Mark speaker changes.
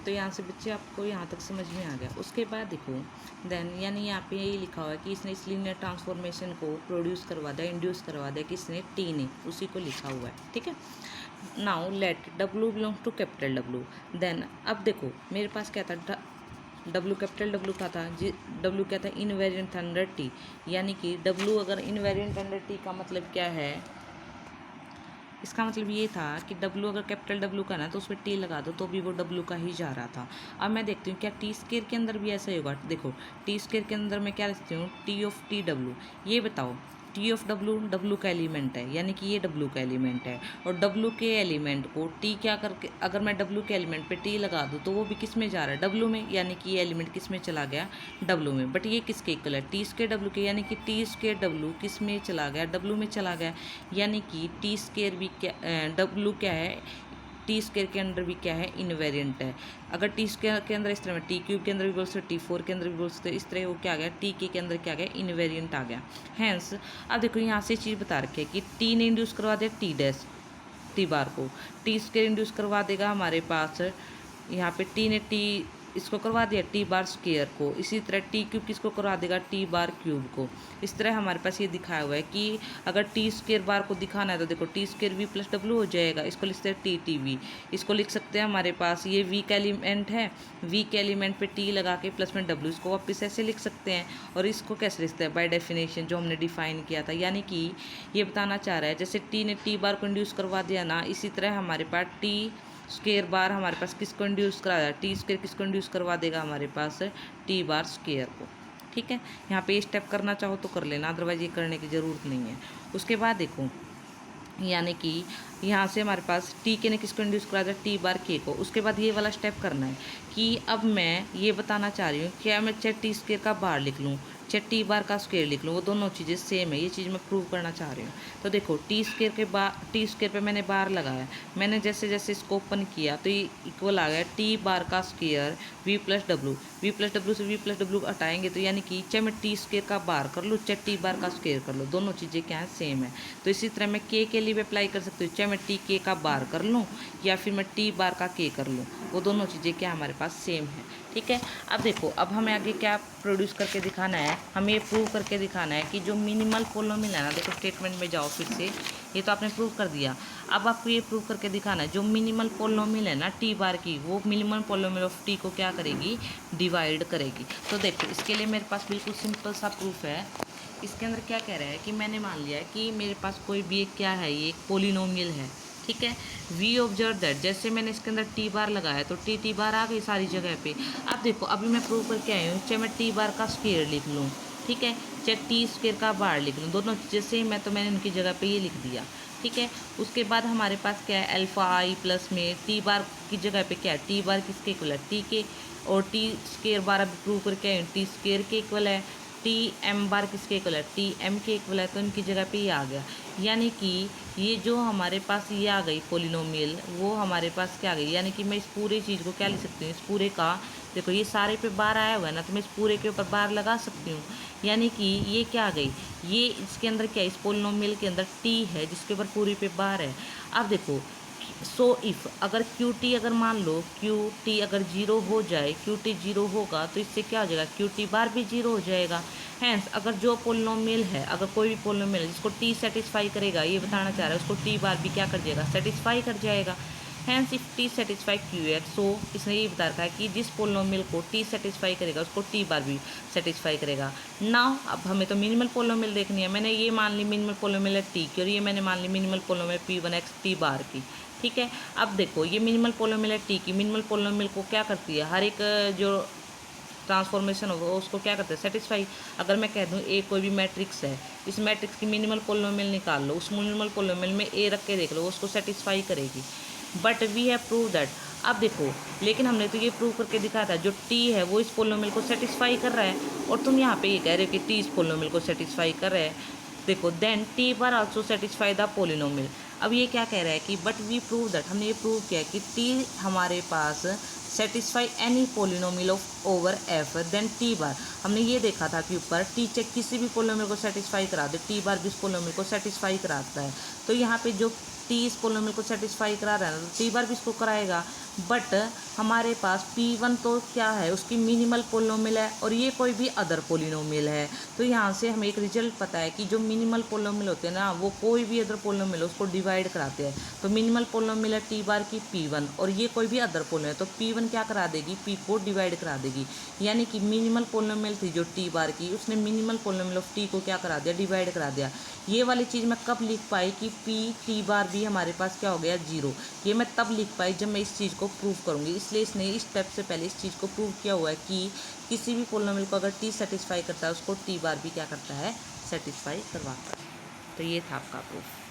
Speaker 1: तो यहाँ से बच्चे आपको यहाँ तक समझ में आ गया। उसके बाद देखो देन यानी यहाँ पे यही लिखा हुआ है कि इसने इस लीनियर ट्रांसफॉर्मेशन को प्रोड्यूस करवा दिया, इंड्यूस करवा दिया किसने, टी ने, उसी को लिखा हुआ है। ठीक है, now let W belongs to capital W. Then अब देखो मेरे पास क्या था, डब्ल्यू कैपिटल डब्ल्यू का था जी, डब्ल्यू क्या था, इनवेरिएंट था अंडर टी, यानी कि डब्ल्यू अगर इनवेरिएंट अंडर टी का मतलब क्या है, इसका मतलब ये था कि डब्ल्यू अगर कैपिटल डब्ल्यू का ना तो उसमें टी लगा दो तो भी वो डब्ल्यू का ही जा रहा था। अब मैं देखती हूँ क्या टी स्केयर के अंदर भी ऐसा ही होगा। देखो टी स्केयर के अंदर मैं क्या लिखती हूँ, टी ऑफ टी डब्ल्यू। ये बताओ टी ऑफ डब्ल्यू डब्ल्यू का एलिमेंट है, यानी कि ये डब्ल्यू का एलिमेंट है, और डब्ल्यू के एलिमेंट को टी क्या करके, अगर मैं डब्ल्यू के एलिमेंट पे टी लगा दूँ तो वो भी किस में जा रहा है, डब्ल्यू में, यानी कि ये एलिमेंट किस में चला गया, डब्ल्यू में। बट ये किसके इक्वल है, टी स्केयर डब्ल्यू के, यानी कि टी स्केयर डब्ल्यू किस में चला गया, डब्ल्यू में चला गया, यानी कि टी स्केयर भी क्या, डब्ल्यू क्या है, टी स्केयर के अंदर भी क्या है, इनवेरिएंट है। अगर टी स्केयर के अंदर इस तरह में टी क्यूब के अंदर भी बोल सकते, टी फोर के अंदर भी बोल सकते, इस तरह वो क्या आ गया, टी के अंदर क्या आ गया, इनवेरिएंट आ गया। हैंस अब देखो यहाँ से चीज़ बता रखी है कि टी ने इंड्यूस करवा दिया टी डैश, टी बार को, टी स्केयर इंड्यूस करवा देगा हमारे पास, यहाँ पे टी ने टी इसको करवा दिया टी बार स्केयर को, इसी तरह टी क्यूब किसको करवा देगा, टी बार क्यूब को। इस तरह हमारे पास ये दिखाया हुआ है कि अगर टी स्केयर बार को दिखाना है तो देखो T square V plus W हो जाएगा, इसको लिखते हैं टी टी वी। इसको लिख सकते हैं हमारे पास ये वी का एलिमेंट है, वी के एलिमेंट पे टी लगा के प्लस में डब्ल्यू, इसको वापस ऐसे लिख सकते हैं। और इसको कैसे लिखते हैं, बाय डेफिनेशन जो हमने डिफाइन किया था, यानी कि ये बताना चाह रहा है जैसे टी ने टी बार को इंड्यूस करवा दिया ना, इसी तरह हमारे पास टी स्केयर बार हमारे पास किसको इंड्यूस करा देगा, टी स्केयर किसको इंड्यूस करवा देगा हमारे पास, टी बार स्केयर को। ठीक है, यहाँ पे स्टेप करना चाहो तो कर लेना, अदरवाइज ये करने की ज़रूरत नहीं है। उसके बाद देखो यानी कि यहाँ से हमारे पास टी के ने किसको इंड्यूस करा दिया, टी बार के को। उसके बाद ये वाला स्टेप करना है कि अब मैं ये बताना चाह रही हूँ क्या मैं चाहे टी स्केयर का बार लिख लूँ चाहे टी बार का स्केयर लिख लूँ, वो दोनों चीज़ें सेम है, ये चीज़ मैं प्रूव करना चाह रही हूँ। तो देखो टी स्केयर के टी स्केयर पे मैंने बार लगाया, मैंने जैसे जैसे इसको ओपन किया तो ये इक्वल आ गया टी बार का square V plus W, V plus W से वी प्लस डब्ल्यू हटाएंगे तो यानी कि चाहे मैं टी स्केयर का बार कर लूँ चाहे टी बार का स्केयर कर लूँ, दोनों चीज़ें क्या है, सेम है। तो इसी तरह मैं के लिए भी अप्लाई कर सकती हूँ, चाहे मैं टी के का बार कर लूँ या फिर मैं टी बार का के कर लूँ, वो दोनों चीज़ें क्या हमारे पास सेम है। ठीक है, अब देखो अब हमें आगे क्या प्रोड्यूस करके दिखाना है, हमें ये प्रूव करके दिखाना है कि जो मिनिमल पॉलिनोमियल है ना, देखो स्टेटमेंट में जाओ फिर से, ये तो आपने प्रूव कर दिया, अब आपको ये प्रूव करके दिखाना है जो मिनिमल पॉलिनोमियल है ना टी बार की, वो मिनिमल पॉलिनोमियल ऑफ टी को क्या करेगी, डिवाइड करेगी। तो देखो इसके लिए मेरे पास बिल्कुल सिंपल सा प्रूफ है। इसके अंदर क्या कह रहा है कि मैंने मान लिया है कि मेरे पास कोई भी एक क्या है, ये एक पोलिनोमियल है। ठीक है, वी ऑब्जर्व दैट, जैसे मैंने इसके अंदर टी बार लगाया तो टी टी बार आ गई सारी जगह पे। अब देखो अभी मैं प्रूव करके आई हूँ, चाहे मैं टी बार का स्केयर लिख लूँ, ठीक है, चाहे टी स्केयर का बार लिख लूँ, दोनों जैसे मैं तो मैंने उनकी जगह पे ये लिख दिया। ठीक है, उसके बाद हमारे पास क्या है, अल्फा आई प्लस में टी बार की जगह पे क्या है, टी बार किसके इक्वल है, टी के, और टी स्केयर बार अभी प्रूव करके आई हूँ टी स्केयर के इक्वल है, टी एम बार किसके इक्वल है, टी एम के इक्वल है, तो इनकी जगह पे ये आ गया। यानी कि ये जो हमारे पास ये आ गई पोलिनोमियल, वो हमारे पास क्या आ गई, यानी कि मैं इस पूरे चीज़ को क्या लिख सकती हूँ, इस पूरे का, देखो ये सारे पे बार आया हुआ है ना, तो मैं इस पूरे के ऊपर बार लगा सकती हूँ। यानी कि ये क्या आ गई, ये इसके अंदर क्या है, इस पोलिनोमियल के अंदर टी है जिसके ऊपर पूरे पे बार है। अब देखो सो इफ़ अगर क्यू टी, अगर मान लो क्यू टी अगर जीरो हो जाए, क्यू टी जीरो होगा तो इससे क्या हो जाएगा, क्यू टी बार भी जीरो हो जाएगा। हैंस अगर जो पोलिनोमियल है, अगर कोई भी पोलिनोमियल है जिसको टी सेटिस्फाई करेगा, ये बताना चाह रहा है, उसको टी बार भी क्या कर जाएगा, सेटिस्फाई कर जाएगा। Hence if T satisfy Q X, so इसने ये बता रखा है कि जिस पोलिनोमियल को टी सेटिस्फाई करेगा उसको टी बार भी सेटिस्फाई करेगा। नाउ अब हमें तो मिनिमल पोलिनोमियल देखनी है, मैंने ये मान ली मिनिमल पोलिनोमियल है टी की, और ये मैंने मान ली minimal polynomial P one X T bar की। ठीक है, अब देखो ये मिनिमल पोलिनोमियल है टी की, मिनिमल पोलिनोमियल को क्या करती है, हर एक जो ट्रांसफॉर्मेशन होगा उसको क्या करते हैं, सेटिस्फाई। अगर मैं कह दूँ ए कोई भी मैट्रिक्स है, इस मैट्रिक्स की मिनिमल पोलिनोमियल निकाल लो, उस मिनिमल पोलिनोमियल में ए रख के देख लो, उसको सेटिस्फाई करेगी। But we have prove that, अब देखो लेकिन हमने तो ये प्रूव करके दिखाया था जो टी है वो इस पोलिनोमियल को सेटिस्फाई कर रहा है, और तुम यहाँ पे ये कह रहे हो कि टी इस पोलिनोमियल को सेटिस्फाई कर रहा है। देखो then T bar also satisfy the polynomial. अब ये क्या कह रहा है कि बट वी प्रूव दैट, हमने ये प्रूव किया कि टी हमारे पास satisfy any polynomial of over F then T bar. हमने ये देखा था कि ऊपर टी चेक किसी भी पोलिनोमियल को सेटिस्फाई करा दे, टी बार भी इस पोलिनोमियल को सेटिस्फाई कराता है। तो यहाँ पे जो टी इस पोलिनोमियल को सेटिस्फाई करा रहा है ना, तो टी बार भी इसको कराएगा। बट हमारे पास P1 तो क्या है, उसकी मिनिमल पोलिनोमियल है और ये कोई भी अदर पोलिनोमियल है। तो यहाँ से हमें एक रिजल्ट पता है कि जो मिनिमल पोलिनोमियल होते हैं ना, वो कोई भी अदर पोलिनोमियल उसको डिवाइड कराते हैं। तो मिनिमल पोलिनोमियल है टी बार की P1 और ये कोई भी अदर पोलिनोमियल है, तो P1 क्या करा देगी, P को डिवाइड करा देगी। यानी कि मिनिमल पोलिनोमियल थी जो टी बार की, उसने मिनिमल पोलिनोमियल ऑफ टी को क्या करा दिया, डिवाइड करा दिया। ये वाली चीज़ मैं कब लिख पाई कि पी टी बार भी हमारे पास क्या हो गया, 0। ये मैं तब लिख पाई जब मैं इस चीज़ को प्रूव करूँगी। इसलिए इसने इस स्टेप से पहले इस चीज़ को प्रूव किया हुआ है कि किसी भी पोलिनोमियल को अगर टी सेटिस्फाई करता है, उसको टी बार भी क्या करता है, सेटिस्फाई करवाता है। तो ये था आपका प्रूफ।